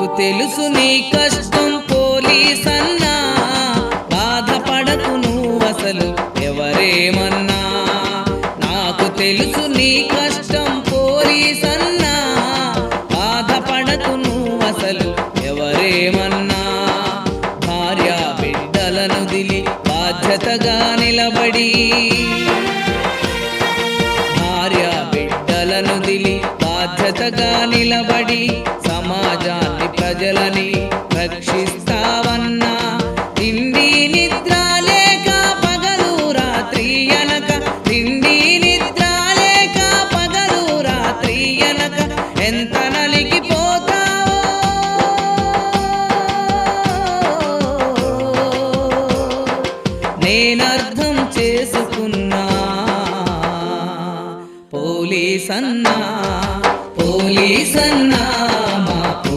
నాకు తెలుసు నీ కష్టం పోలీస్ అన్నా, బాధపడకు నువ్వు అసలు ఎవరేమన్నా. నాకు తెలుసు నీ కష్టం పోలీస్ అన్నా, బాధపడకు నువ్వు అసలు ఎవరేమన్నా. భార్య బిడ్డలను దిలి బాధ్యతగా నిలబడి, భార్య బిడ్డలను దిలి బాధ్యతగా నిలబడి సమాజాన్ని ప్రజలని రక్షిస్తావన్నా. తిండి నిద్ర లేక పగలు రాత్రి అనక, తిండి నిద్ర లేక పగలు రాత్రి అనక ఎంత నలిగిపోతావో. నేనర్థం చేసుకున్నా పోలీస్ అన్నా, పోలీస్ అన్నా.